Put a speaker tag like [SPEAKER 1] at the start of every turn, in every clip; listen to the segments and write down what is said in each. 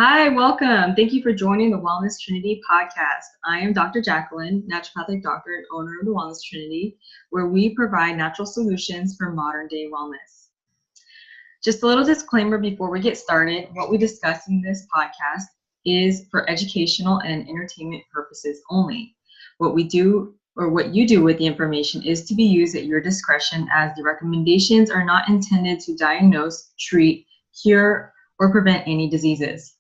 [SPEAKER 1] Hi, welcome. Thank you for joining the Wellness Trinity podcast. I am Dr. Jacqueline, naturopathic doctor and owner of the Wellness Trinity, where we provide natural solutions for modern day wellness. Just a little disclaimer before we get started, what we discuss in this podcast is for educational and entertainment purposes only. What we do or what you do with the information is to be used at your discretion, as the recommendations are not intended to diagnose, treat, cure, or prevent any diseases.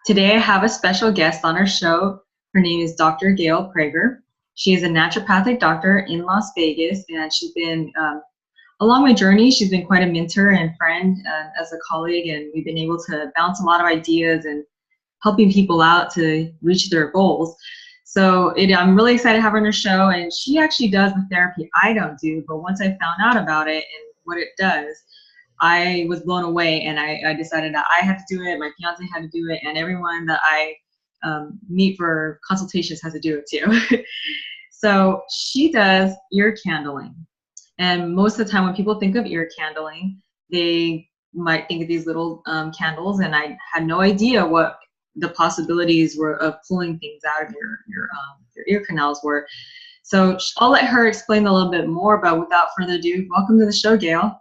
[SPEAKER 1] Today I have a special guest on our show. Her name is Dr. Gail Preger. She is a naturopathic doctor in Las Vegas, and she's been, along my journey, she's been quite a mentor and friend as a colleague, and we've been able to bounce a lot of ideas and helping people out to reach their goals. So I'm really excited to have her on her show, and she actually does the therapy I don't do, but once I found out about it and what it does, I was blown away, and I decided that I had to do it, my fiance had to do it, and everyone that I meet for consultations has to do it too. So she does ear candling. And most of the time when people think of ear candling, they might think of these little candles, and I had no idea what the possibilities were of pulling things out of your ear canals were. So I'll let her explain a little bit more, but without further ado, welcome to the show, Gail.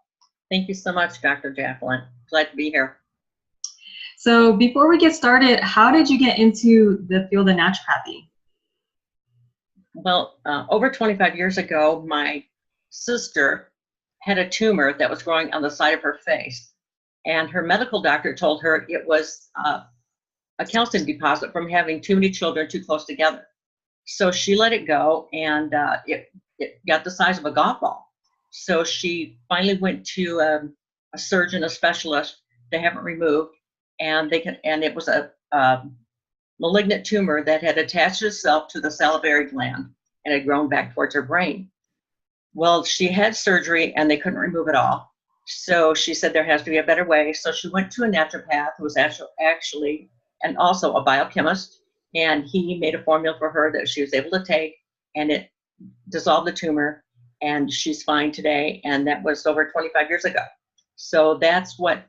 [SPEAKER 2] Thank you so much, Dr. Jacqueline. Glad to be here.
[SPEAKER 1] So before we get started, how did you get into the field of naturopathy?
[SPEAKER 2] Well, over 25 years ago, my sister had a tumor that was growing on the side of her face, and her medical doctor told her it was a calcium deposit from having too many children too close together. So she let it go, and it got the size of a golf ball. So she finally went to a surgeon, a specialist, to have it removed, and it was a malignant tumor that had attached itself to the salivary gland and had grown back towards her brain. Well, she had surgery and they couldn't remove it all. So she said there has to be a better way. So she went to a naturopath who was actually and also a biochemist, and he made a formula for her that she was able to take, and it dissolved the tumor. And she's fine today, and that was over 25 years ago. So that's what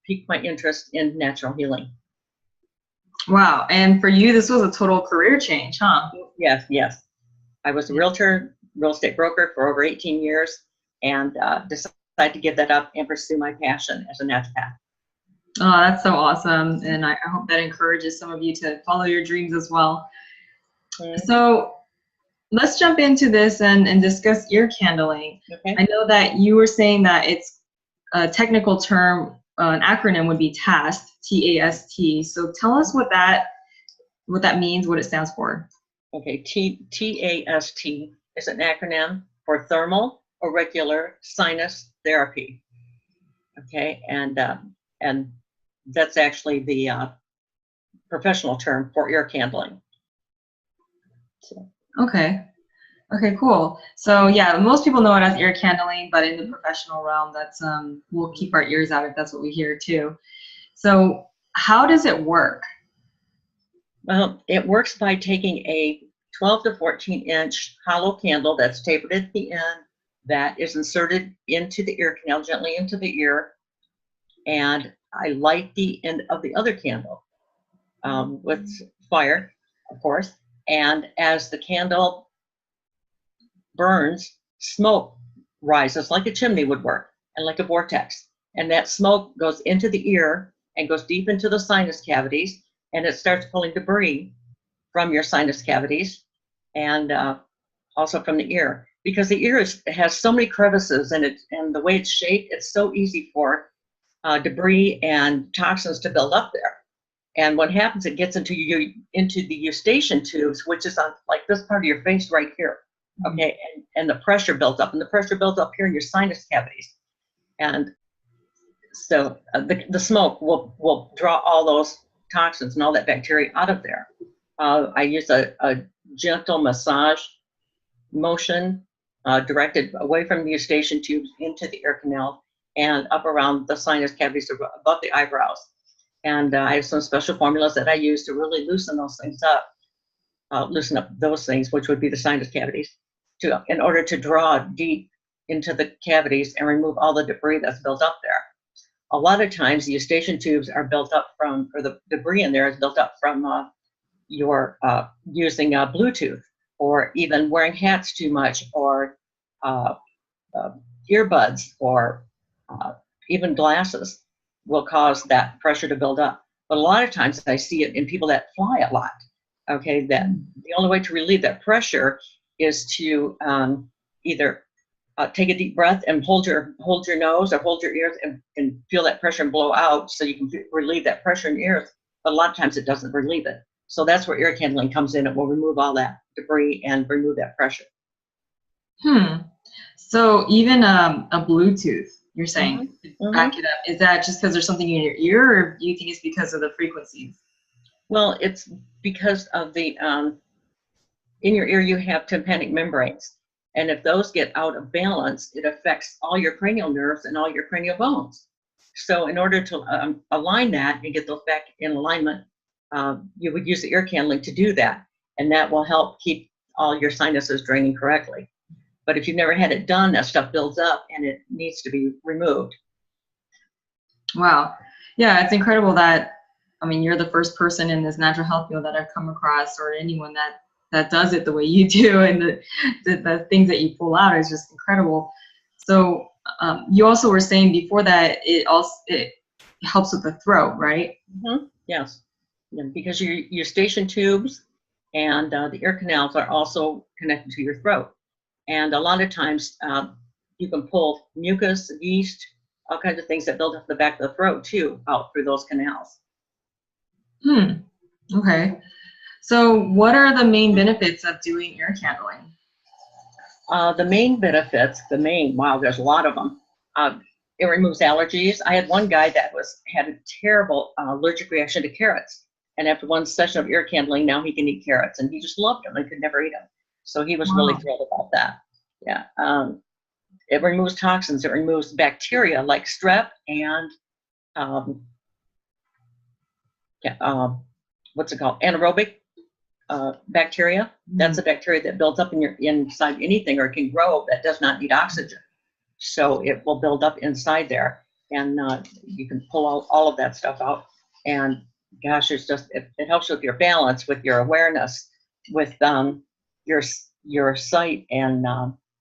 [SPEAKER 2] piqued my interest in natural healing.
[SPEAKER 1] Wow, and for you, this was a total career change, huh?
[SPEAKER 2] Yes. I was a realtor, real estate broker for over 18 years, and decided to give that up and pursue my passion as a naturopath.
[SPEAKER 1] Oh, that's so awesome, and I hope that encourages some of you to follow your dreams as well. Mm-hmm. So let's jump into this and discuss ear candling. Okay. I know that you were saying that it's a technical term, an acronym would be TAST, T-A-S-T. So tell us what that means, what it stands for.
[SPEAKER 2] Okay, T-A-S-T is an acronym for thermal auricular sinus therapy. Okay, and that's actually the professional term for ear candling. So.
[SPEAKER 1] Okay, cool. So yeah, most people know it as ear candling, but in the professional realm, that's we'll keep our ears out if that's what we hear too. So how does it work?
[SPEAKER 2] Well, it works by taking a 12 to 14 inch hollow candle that's tapered at the end, that is inserted into the ear canal, gently into the ear, and I light the end of the other candle with fire, of course. And as the candle burns, smoke rises like a chimney would work, and like a vortex. And that smoke goes into the ear and goes deep into the sinus cavities, and it starts pulling debris from your sinus cavities and also from the ear. Because the ear has so many crevices, and the way it's shaped, it's so easy for debris and toxins to build up there. And what happens, it gets into the eustachian tubes, which is on like this part of your face right here. Okay, and the pressure builds up, and the pressure builds up here in your sinus cavities. And so the smoke will draw all those toxins and all that bacteria out of there. I use a gentle massage motion directed away from the eustachian tubes into the ear canal and up around the sinus cavities above the eyebrows. And I have some special formulas that I use to really loosen those things up, loosen up those things, which would be the sinus cavities, in order to draw deep into the cavities and remove all the debris that's built up there. a lot of times the eustachian tubes are built up from, or the debris in there is built up from your using Bluetooth, or even wearing hats too much, or uh, earbuds, or even glasses will cause that pressure to build up. But a lot of times I see it in people that fly a lot. Okay, that the only way to relieve that pressure is to either take a deep breath and hold your nose or hold your ears and feel that pressure and blow out, so you can relieve that pressure in your ears. But a lot of times it doesn't relieve it. So that's where ear candling comes in. It will remove all that debris and remove that pressure.
[SPEAKER 1] So even a Bluetooth, you're saying,
[SPEAKER 2] Mm-hmm.
[SPEAKER 1] back it up. Is that just because there's something in your ear, or do you think it's because of the frequencies?
[SPEAKER 2] Well, it's because of the in your ear you have tympanic membranes, and if those get out of balance, it affects all your cranial nerves and all your cranial bones. So in order to align that and get those back in alignment, you would use the ear candling to do that, and that will help keep all your sinuses draining correctly. But if you've never had it done, that stuff builds up and it needs to be removed.
[SPEAKER 1] Wow. Yeah, it's incredible that, I mean, you're the first person in this natural health field that I've come across, or anyone that does it the way you do, and the things that you pull out is just incredible. So you also were saying before that it helps with the throat, right?
[SPEAKER 2] Mm-hmm. Yes, yeah, because your eustachian tubes and the ear canals are also connected to your throat. And a lot of times you can pull mucus, yeast, all kinds of things that build up the back of the throat too, out through those canals.
[SPEAKER 1] Okay. So what are the main benefits of doing ear candling?
[SPEAKER 2] The main benefits, wow, there's a lot of them. It removes allergies. I had one guy that had a terrible allergic reaction to carrots. And after one session of ear candling, now he can eat carrots, and he just loved them and could never eat them. So he was really thrilled about that. Yeah. It removes toxins. It removes bacteria like strep and what's it called? Anaerobic bacteria. That's a bacteria that builds up inside anything, or it can grow, that does not need oxygen. So it will build up inside there, and you can pull all of that stuff out. And gosh, it helps with your balance, with your awareness, with your sight, and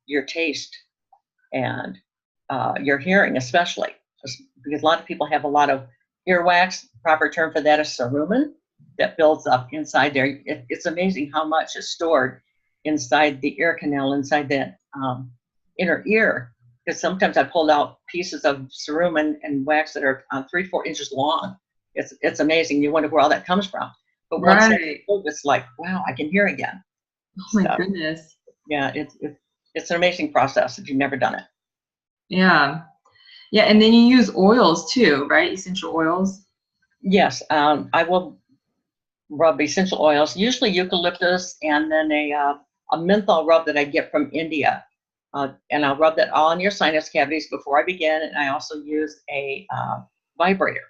[SPEAKER 2] your taste, and your hearing, especially because a lot of people have a lot of earwax. Proper term for that is cerumen, that builds up inside there. It's amazing how much is stored inside the ear canal, inside that inner ear. Because sometimes I pulled out pieces of cerumen and wax that are 3-4 inches long. It's amazing. You wonder where all that comes from. But once it's like, wow, I can hear again.
[SPEAKER 1] Oh my goodness.
[SPEAKER 2] Yeah, it's an amazing process if you've never done it.
[SPEAKER 1] Yeah. Yeah, and then you use oils too, right? Essential oils?
[SPEAKER 2] Yes, I will rub essential oils, usually eucalyptus, and then a menthol rub that I get from India. And I'll rub that all in your sinus cavities before I begin. And I also use a vibrator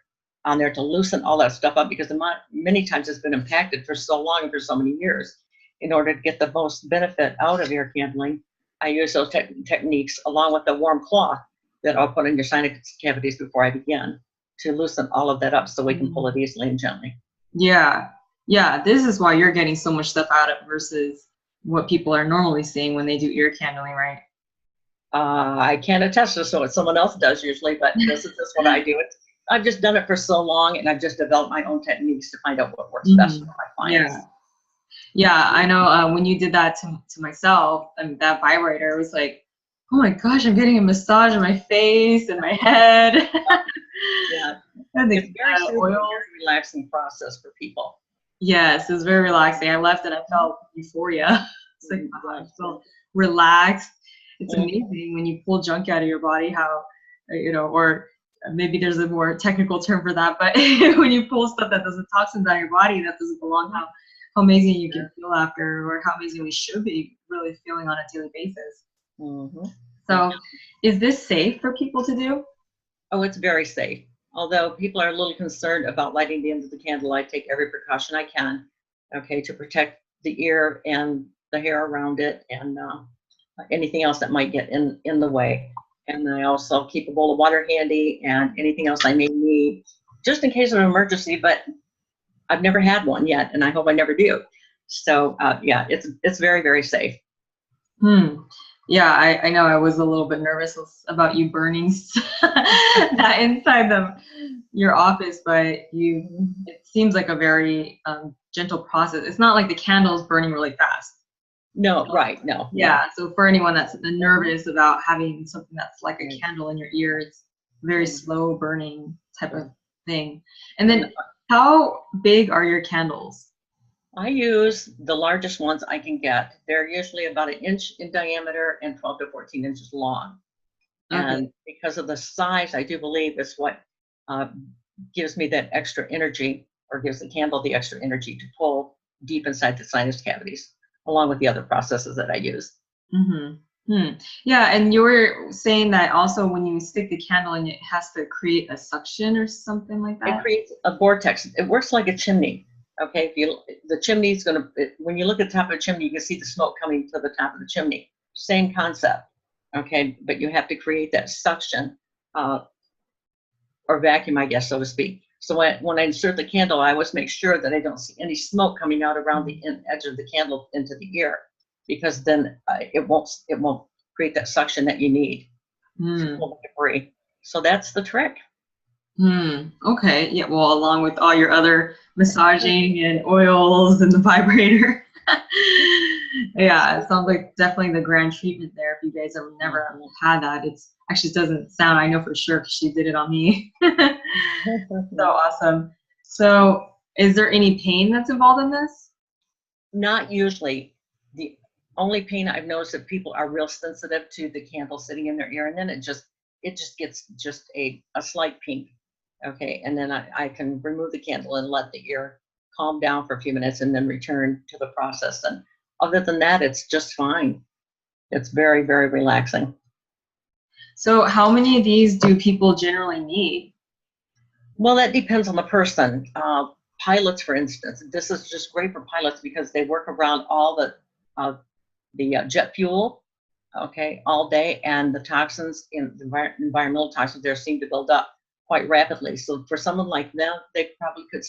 [SPEAKER 2] on there to loosen all that stuff up, because many times it's been impacted for so long and for so many years. In order to get the most benefit out of ear candling, I use those techniques along with the warm cloth that I'll put in your sinus cavities before I begin, to loosen all of that up so we can pull it easily and gently.
[SPEAKER 1] Yeah. Yeah. This is why you're getting so much stuff out of versus what people are normally seeing when they do ear candling, right?
[SPEAKER 2] I can't attest to what someone else does usually, but this is just what I do. I've just done it for so long, and I've just developed my own techniques to find out what works best for my clients.
[SPEAKER 1] Yeah. Yeah, I know when you did that to myself, and that vibrator, it was like, oh my gosh, I'm getting a massage in my face and my head.
[SPEAKER 2] Yeah,
[SPEAKER 1] and
[SPEAKER 2] it's very relaxing process for people.
[SPEAKER 1] Yes, it was very relaxing. I left and I felt euphoria. It's like, wow, I felt relaxed. It's amazing when you pull junk out of your body, how, or maybe there's a more technical term for that, but when you pull stuff that doesn't, toxins out of your body that doesn't belong, how amazing you can feel after, or how amazing we should be really feeling on a daily basis. So is this safe for people to do?
[SPEAKER 2] Oh, it's very safe. Although people are a little concerned about lighting the end of the candle, I take every precaution I can, to protect the ear and the hair around it, and anything else that might get in the way. And I also keep a bowl of water handy and anything else I may need, just in case of an emergency, but I've never had one yet, and I hope I never do. So yeah, it's very, very safe.
[SPEAKER 1] Yeah, I know I was a little bit nervous about you burning that inside your office, but it seems like a very gentle process. It's not like the candle's burning really fast.
[SPEAKER 2] No, right, no.
[SPEAKER 1] Yeah, so for anyone that's nervous about having something that's like a candle in your ear, it's very slow burning type of thing. And then how big are your candles?
[SPEAKER 2] I use the largest ones I can get. They're usually about 1 inch in diameter and 12 to 14 inches long. Okay. And because of the size, I do believe is what gives me that extra energy, or gives the candle the extra energy to pull deep inside the sinus cavities, along with the other processes that I use.
[SPEAKER 1] Yeah, and you were saying that also when you stick the candle in, it has to create a suction or something like that?
[SPEAKER 2] It creates a vortex. It works like a chimney. Okay, the chimney is going to, when you look at the top of a chimney, you can see the smoke coming to the top of the chimney. Same concept, okay, but you have to create that suction or vacuum, I guess, so to speak. So when I insert the candle, I always make sure that I don't see any smoke coming out around the edge of the candle into the ear, because then it won't create that suction that you need to pull the debris. So that's the trick.
[SPEAKER 1] Okay. Yeah. Well, along with all your other massaging and oils and the vibrator. Yeah, it sounds like definitely the grand treatment there. If you guys have never had that, it's actually doesn't sound, I know for sure because she did it on me. So awesome. So is there any pain that's involved in this?
[SPEAKER 2] Not usually. The only pain I've noticed that people are real sensitive to the candle sitting in their ear, and then it just gets just a slight pink. Okay, and then I can remove the candle and let the ear calm down for a few minutes and then return to the process. And other than that, it's just fine. It's very, very relaxing.
[SPEAKER 1] So how many of these do people generally need?
[SPEAKER 2] Well, that depends on the person. Pilots, for instance, this is just great for pilots because they work around all the jet fuel, okay, all day, and the toxins, environmental toxins there seem to build up quite rapidly. So for someone like them, they probably could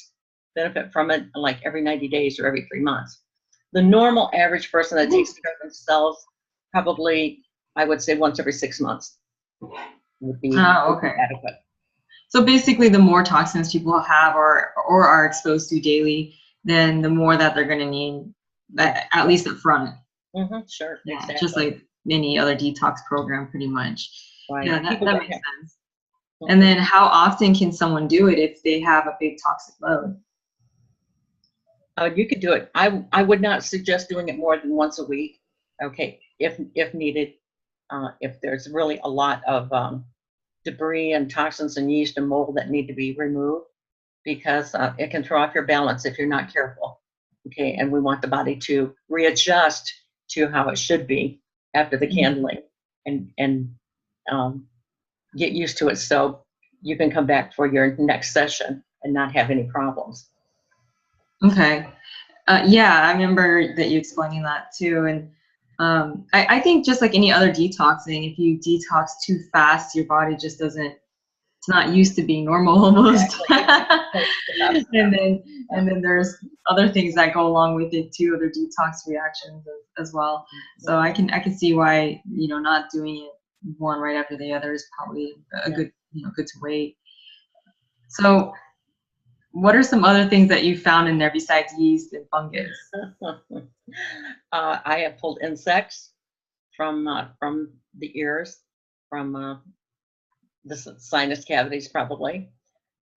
[SPEAKER 2] benefit from it like every 90 days or every 3 months. The normal average person that takes care of themselves, probably, I would say once every 6 months would be adequate.
[SPEAKER 1] So basically, the more toxins people have or are exposed to daily, then the more that they're going to need, that, at least up front.
[SPEAKER 2] Sure.
[SPEAKER 1] Yeah,
[SPEAKER 2] exactly.
[SPEAKER 1] Just like any other detox program, pretty much.
[SPEAKER 2] Right.
[SPEAKER 1] Yeah, that makes sense. And then how often can someone do it if they have a big toxic load?
[SPEAKER 2] You could do it. I would not suggest doing it more than once a week. Okay, if needed, if there's really a lot of debris and toxins and yeast and mold that need to be removed, because it can throw off your balance if you're not careful. Okay, and we want the body to readjust to how it should be after the candling, and get used to it so you can come back for your next session and not have any problems.
[SPEAKER 1] Okay. Yeah, I remember that you explaining that too. And I think just like any other detoxing, if you detox too fast, your body just doesn't, it's not used to being normal almost. And then there's other things that go along with it too, other detox reactions as well. So I can see why, not doing it one right after the other is probably a good to wait. So what are some other things that you found in there besides yeast and fungus?
[SPEAKER 2] I have pulled insects from the ears, from the sinus cavities probably,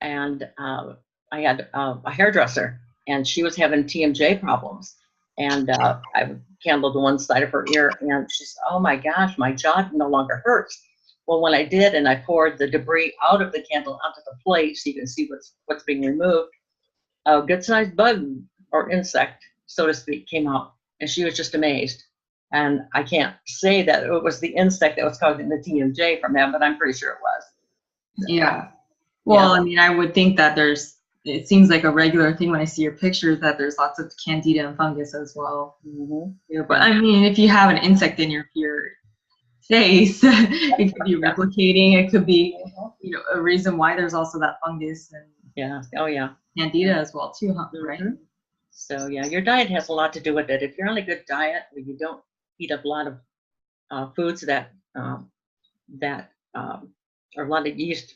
[SPEAKER 2] and I had a hairdresser, and she was having TMJ problems, and I candled one side of her ear, and she said, "Oh my gosh, my jaw no longer hurts." Well, when I did, and I poured the debris out of the candle onto the plate, so you can see what's being removed, a good-sized bug or insect, so to speak, came out, and she was just amazed. And I can't say that it was the insect that was causing the TMJ from that, but I'm pretty sure it was. So,
[SPEAKER 1] yeah. Well, yeah. I mean, I would think that it seems like a regular thing when I see your pictures that there's lots of candida and fungus as well. Yeah, but I mean, if you have an insect in your ear, face. It could be
[SPEAKER 2] Yeah.
[SPEAKER 1] replicating. It could be,
[SPEAKER 2] Mhm.
[SPEAKER 1] a reason why there's also that fungus and
[SPEAKER 2] Yeah. Oh, yeah.
[SPEAKER 1] candida as well too, huh? Right?
[SPEAKER 2] Mhm. So yeah, your diet has a lot to do with it. If you're on a good diet, where you don't eat up a lot of foods that are a lot of yeast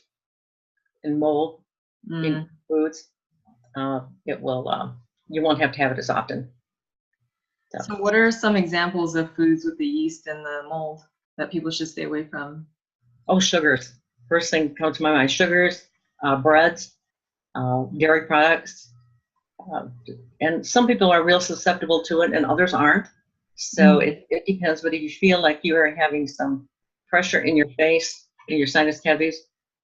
[SPEAKER 2] and mold in
[SPEAKER 1] Mm.
[SPEAKER 2] foods, it will you won't have to have it as often. So,
[SPEAKER 1] So what are some examples of foods with the yeast and the mold that people should stay away from?
[SPEAKER 2] oh, sugars. First thing comes to my mind: sugars, breads, dairy products, uh, and some people are real susceptible to it, and others aren't. So
[SPEAKER 1] Mhm.
[SPEAKER 2] it depends. But if you feel like you are having some pressure in your face, in your sinus cavities,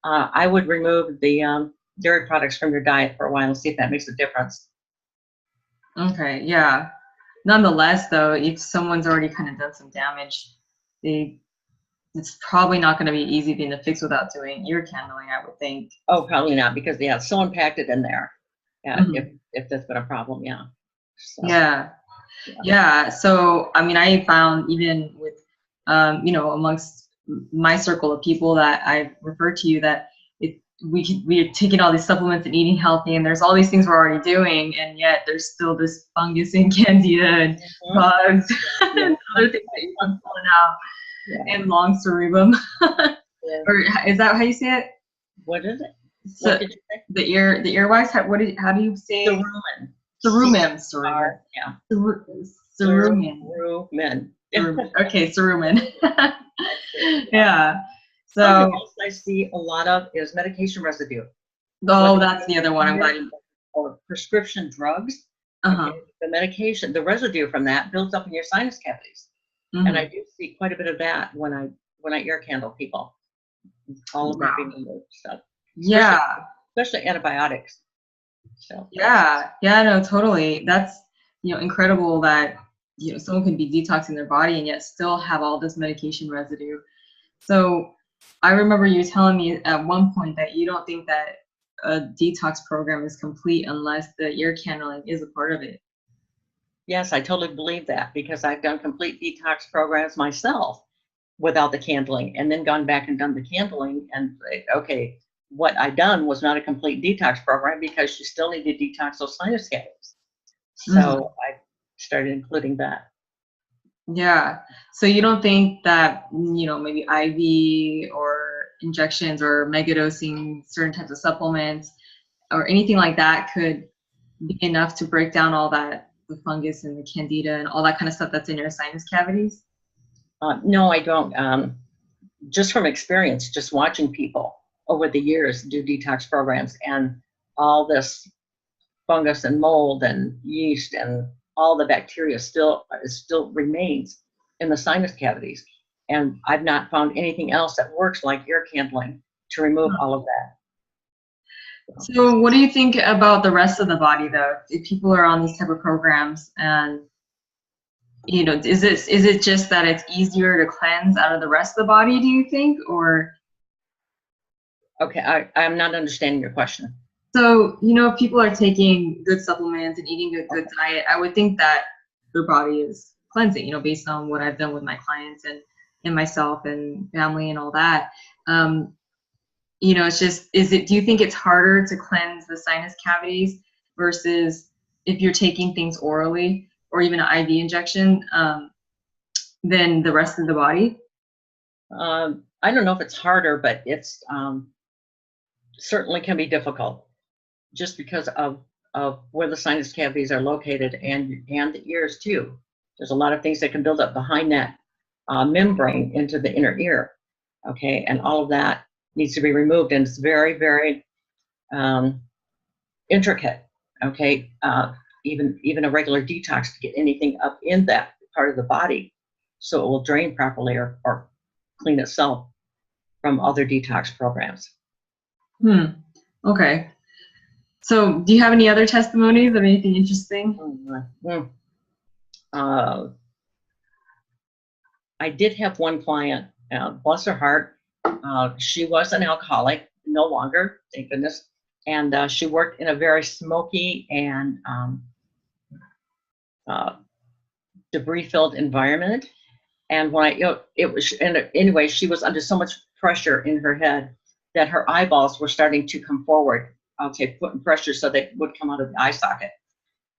[SPEAKER 2] I would remove the dairy products from your diet for a while and see if that makes a difference.
[SPEAKER 1] Okay, yeah. Nonetheless, though, if someone's already kind of done some damage, they it's probably not going to be easy thing to fix without doing ear candling, I would think.
[SPEAKER 2] Oh, probably not, because yeah, it's so impacted in there. Yeah,
[SPEAKER 1] Mhm.
[SPEAKER 2] if that's been a problem, yeah. So
[SPEAKER 1] Yeah.
[SPEAKER 2] yeah.
[SPEAKER 1] Yeah. So, I mean, I found even with, amongst my circle of people that I refer to you that we're taking all these supplements and eating healthy, and there's all these things we're already doing, and yet there's still this fungus and candida and
[SPEAKER 2] Mhm.
[SPEAKER 1] bugs
[SPEAKER 2] Yeah.
[SPEAKER 1] and other things that you can pull out
[SPEAKER 2] Yeah.
[SPEAKER 1] and long cerebum.
[SPEAKER 2] Yeah.
[SPEAKER 1] Or is that how you say it?
[SPEAKER 2] What is it? What
[SPEAKER 1] So
[SPEAKER 2] did you say?
[SPEAKER 1] the earwax. How do you say
[SPEAKER 2] Cerumen.
[SPEAKER 1] cerumen?
[SPEAKER 2] C-R, yeah.
[SPEAKER 1] Cerumen.
[SPEAKER 2] Cerumen. Yeah.
[SPEAKER 1] Cerumen. Okay, cerumen.
[SPEAKER 2] Yeah.
[SPEAKER 1] Yeah.
[SPEAKER 2] Something
[SPEAKER 1] So,
[SPEAKER 2] else I see a lot of is medication residue,
[SPEAKER 1] oh,
[SPEAKER 2] whether
[SPEAKER 1] that's the other one. I'm glad
[SPEAKER 2] it's
[SPEAKER 1] you.
[SPEAKER 2] or prescription drugs.
[SPEAKER 1] Uh-huh.
[SPEAKER 2] Okay, the medication, the residue from that builds up in your sinus cavities, and I
[SPEAKER 1] Hmm.
[SPEAKER 2] do see quite a bit of that when I ear candle people. All of that
[SPEAKER 1] Wow.
[SPEAKER 2] being removed, so especially
[SPEAKER 1] Yeah.
[SPEAKER 2] especially antibiotics. So
[SPEAKER 1] Yeah. Yeah. No, totally. That's incredible that someone can be detoxing their body and yet still have all this medication residue. So, I remember you telling me at one point that you don't think that a detox program is complete unless the ear candling is a part of it.
[SPEAKER 2] yes, I totally believe that, because I've done complete detox programs myself without the candling, and then gone back and done the candling, and okay, what I done was not a complete detox program, because you still need to detox those sinus cavities.
[SPEAKER 1] Hmm.
[SPEAKER 2] So I started including that.
[SPEAKER 1] Yeah. So you don't think that, maybe IV or injections or megadosing certain types of supplements or anything like that could be enough to break down all that, the fungus and the candida and all that kind of stuff that's in your sinus cavities?
[SPEAKER 2] No, I don't. Just from experience, just watching people over the years do detox programs, and all this fungus and mold and yeast and all the bacteria still remains in the sinus cavities. And I've not found anything else that works like ear candling to remove all of that.
[SPEAKER 1] So what do you think about the rest of the body though? If people are on these type of programs and is it just that it's easier to cleanse out of the rest of the body, do you think? Or
[SPEAKER 2] Okay, I'm not understanding your question.
[SPEAKER 1] so, if people are taking good supplements and eating a good
[SPEAKER 2] Okay.
[SPEAKER 1] diet, I would think that their body is cleansing, based on what I've done with my clients and myself and family and all that. Um, it's just, do you think it's harder to cleanse the sinus cavities versus if you're taking things orally or even an IV injection, than the rest of the body?
[SPEAKER 2] I don't know if it's harder, but it's certainly can be difficult, just because of where the sinus cavities are located, and the ears too. There's a lot of things that can build up behind that membrane into the inner ear. Okay, and all of that needs to be removed, and it's very, very um, intricate. Okay, even a regular detox to get anything up in that part of the body, so it will drain properly, or clean itself from other detox programs.
[SPEAKER 1] Hmm. Okay. So, do you have any other testimonies of anything interesting?
[SPEAKER 2] Mm. Uh, I did have one client, bless her heart. She was an alcoholic, no longer, thank goodness. And she worked in a very smoky and uh, debris filled environment. And when it was, and anyway, she was under so much pressure in her head that her eyeballs were starting to come forward. Okay, putting pressure so they would come out of the eye socket.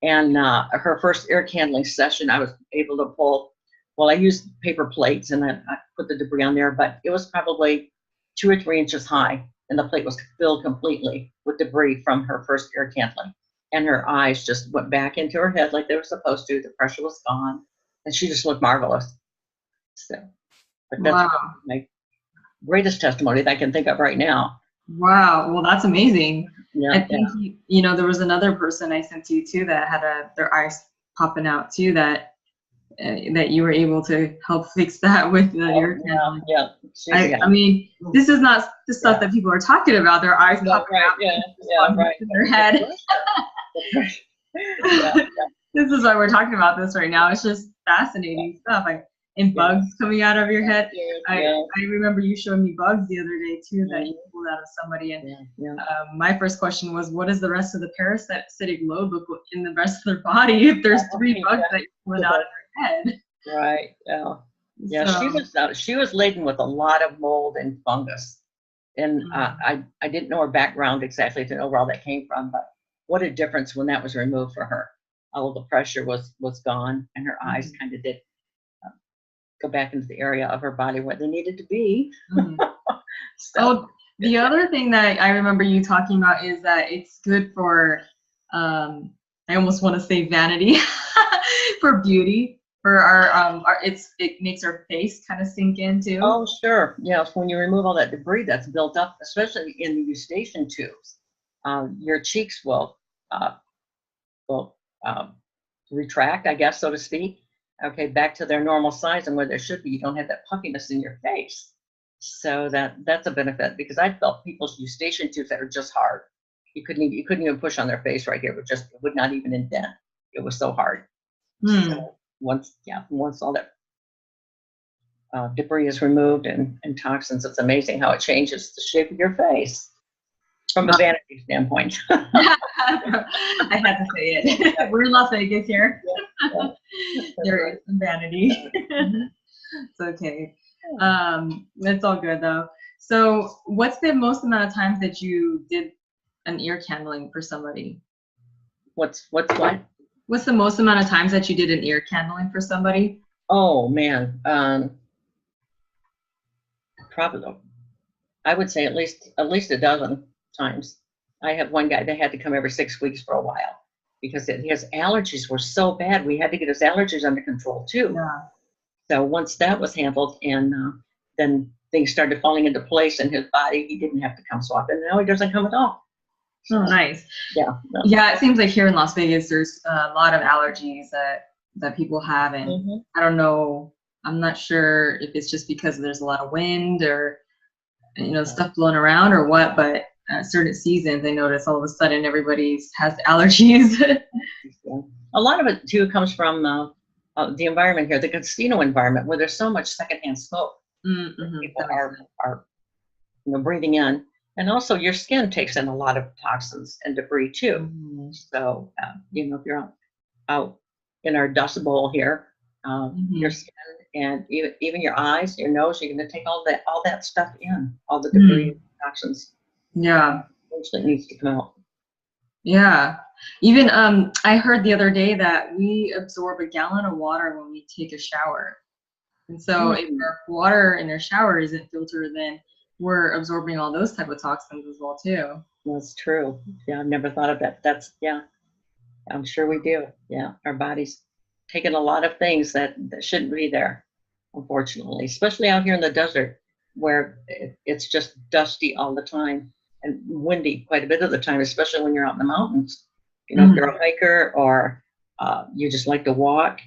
[SPEAKER 2] And her first ear candling session, I was able to pull, well, I used paper plates and then I put the debris on there, but it was probably 2 or 3 inches high, and the plate was filled completely with debris from her first ear candling. And her eyes just went back into her head like they were supposed to. The pressure was gone, and she just looked marvelous. So, but that's
[SPEAKER 1] Wow.
[SPEAKER 2] my greatest testimony that I can think of right now.
[SPEAKER 1] Wow. Well, that's amazing.
[SPEAKER 2] Yeah,
[SPEAKER 1] I think, you know, there was another person I sent to you too that had their eyes popping out too, that you were able to help fix that with the ear candling.
[SPEAKER 2] Yeah.
[SPEAKER 1] I mean, this is not the stuff that people are talking about. Their eyes popping out in their head. This is why we're talking about this right now. It's just fascinating stuff. And bugs coming out of your head. I remember you showed me bugs the other day too that you pulled out of somebody. And my first question was, what does the rest of the parasitic load look in the rest of their body if there's 3 bugs that you pulled out of their head?
[SPEAKER 2] Right. Yeah. So, she was laden with a lot of mold and fungus, and I didn't know her background exactly to know where all that came from, but what a difference when that was removed for her. All of the pressure was gone, and her eyes kind of did go back into the area of her body where they needed to be.
[SPEAKER 1] So the other thing that I remember you talking about is that it's good for, I almost want to say vanity, for beauty, for it makes our face kind of sink in too.
[SPEAKER 2] Oh, sure. Yeah, when you remove all that debris that's built up, especially in the eustachian tubes, your cheeks will retract, I guess, so to speak. Okay, back to their normal size and where they should be. You don't have that puffiness in your face. So that's a benefit, because I felt people's eustachian tubes that are just hard. You couldn't even push on their face right here. It would not even indent. It was so hard. So once all that debris is removed and toxins, it's amazing how it changes the shape of your face from a vanity standpoint.
[SPEAKER 1] I had to say it. We're in Las Vegas here. There is some vanity. It's okay. It's all good though. So what's the most amount of times that you did an ear candling for somebody?
[SPEAKER 2] What's what?
[SPEAKER 1] What's the most amount of times that you did an ear candling for somebody?
[SPEAKER 2] Oh man, probably, I would say at least a dozen times. I have one guy that had to come every 6 weeks for a while because his allergies were so bad. We had to get his allergies under control too.
[SPEAKER 1] Yeah.
[SPEAKER 2] So once that was handled, and then things started falling into place in his body, he didn't have to come so often. Now he doesn't come at all. So,
[SPEAKER 1] oh, nice.
[SPEAKER 2] Yeah.
[SPEAKER 1] Yeah, it seems like here in Las Vegas, there's a lot of allergies that people have, and I don't know. I'm not sure if it's just because there's a lot of wind or stuff blowing around or what, but at certain seasons, I notice all of a sudden everybody has allergies.
[SPEAKER 2] A lot of it too comes from the environment here, the casino environment, where there's so much secondhand smoke. People are breathing in, and also your skin takes in a lot of toxins and debris too. So if you're out in our dust bowl here, your skin and even your eyes, your nose, you're going to take all that stuff in, all the debris, toxins.
[SPEAKER 1] Yeah.
[SPEAKER 2] Eventually it needs to come out.
[SPEAKER 1] Yeah. Even I heard the other day that we absorb a gallon of water when we take a shower. And so if our water in our shower isn't filtered, then we're absorbing all those type of toxins as well too.
[SPEAKER 2] That's true. Yeah, I've never thought of that. I'm sure we do. Yeah, our body's taking a lot of things that shouldn't be there, unfortunately, especially out here in the desert where it's just dusty all the time and windy quite a bit of the time, especially when you're out in the mountains. If you're a hiker or you just like to walk,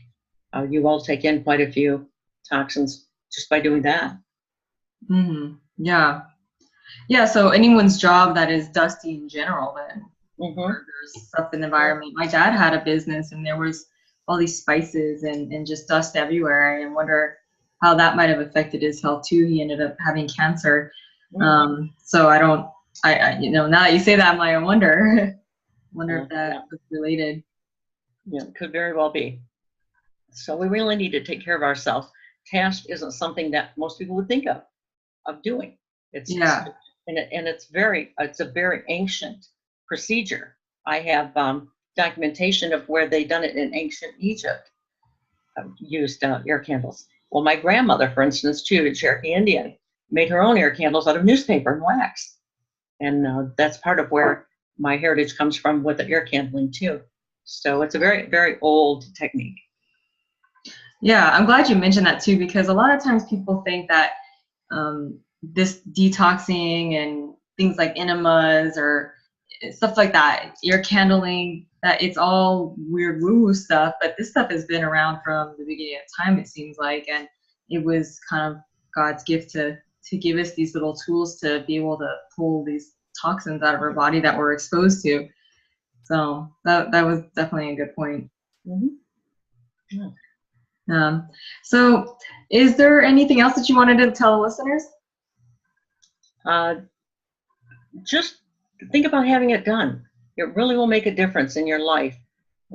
[SPEAKER 2] you will take in quite a few toxins just by doing that.
[SPEAKER 1] Yeah, so anyone's job that is dusty in general, then there's stuff in the environment. My dad had a business and there was all these spices and just dust everywhere. I wonder how that might have affected his health too. He ended up having cancer. So I now that you say that, I'm like, I wonder if that was related.
[SPEAKER 2] Yeah, it could very well be. So we really need to take care of ourselves. task isn't something that most people would think of doing. It's
[SPEAKER 1] Yeah.
[SPEAKER 2] and it's a very ancient procedure. I have documentation of where they done it in ancient Egypt, used air candles. Well, my grandmother, for instance, too, a Cherokee Indian, made her own air candles out of newspaper and wax. And that's part of where my heritage comes from with the air candling too. So it's a very, very old technique.
[SPEAKER 1] Yeah, I'm glad you mentioned that too, because a lot of times people think that this detoxing and things like enemas or stuff like that, air candling, that it's all weird woo-woo stuff, but this stuff has been around from the beginning of time, it seems like, and it was kind of God's gift to give us these little tools to be able to pull these toxins out of our body that we're exposed to. So that was definitely a good point.
[SPEAKER 2] Mm-hmm. Yeah.
[SPEAKER 1] So is there anything else that you wanted to tell the listeners?
[SPEAKER 2] Just think about having it done. It really will make a difference in your life.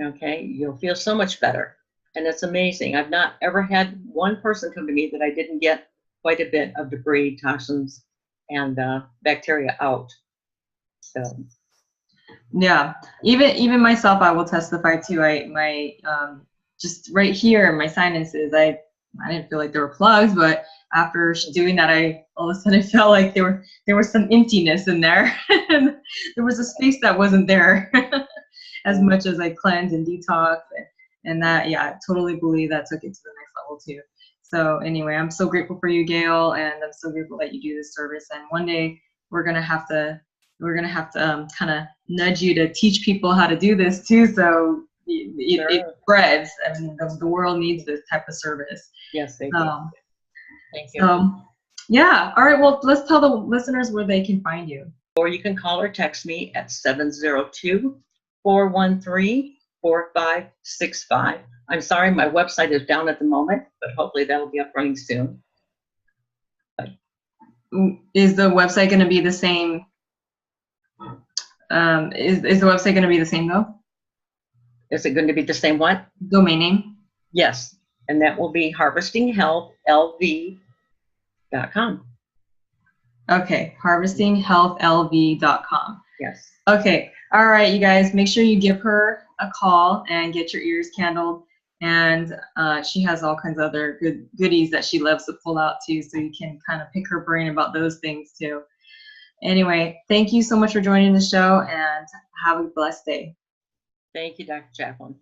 [SPEAKER 2] Okay, you'll feel so much better, and it's amazing. I've not ever had one person come to me that I didn't get quite a bit of debris, toxins, and bacteria out. So
[SPEAKER 1] yeah, even myself, I will testify too. My just right here, my sinuses, I didn't feel like there were plugs, but after doing that, I all of a sudden felt like there was some emptiness in there. And there was a space that wasn't there as much as I cleansed and detox, and that, yeah, I totally believe that took it to the next level too. So anyway, I'm so grateful for you, Gail, and I'm so grateful that you do this service. And one day we're gonna have to kind of nudge you to teach people how to do this too, so it spreads. I mean, the world needs this type of service.
[SPEAKER 2] Yes, they do. Thank you.
[SPEAKER 1] So, yeah. All right. Well, let's tell the listeners where they can find you.
[SPEAKER 2] Or you can call or text me at 702-413-4565. I'm sorry, my website is down at the moment, but hopefully that will be up running soon.
[SPEAKER 1] Is the website going to be the same? Is the website going to be the same though?
[SPEAKER 2] Is it going to be the same what?
[SPEAKER 1] Domain name?
[SPEAKER 2] Yes, and that will be harvestinghealthlv.com.
[SPEAKER 1] Okay, harvestinghealthlv.com.
[SPEAKER 2] Yes.
[SPEAKER 1] Okay, all right, you guys, make sure you give her a call and get your ears candled. And she has all kinds of other goodies that she loves to pull out too, so you can kind of pick her brain about those things too. Anyway, thank you so much for joining the show, and have a blessed day.
[SPEAKER 2] Thank you, Dr. Chaplin.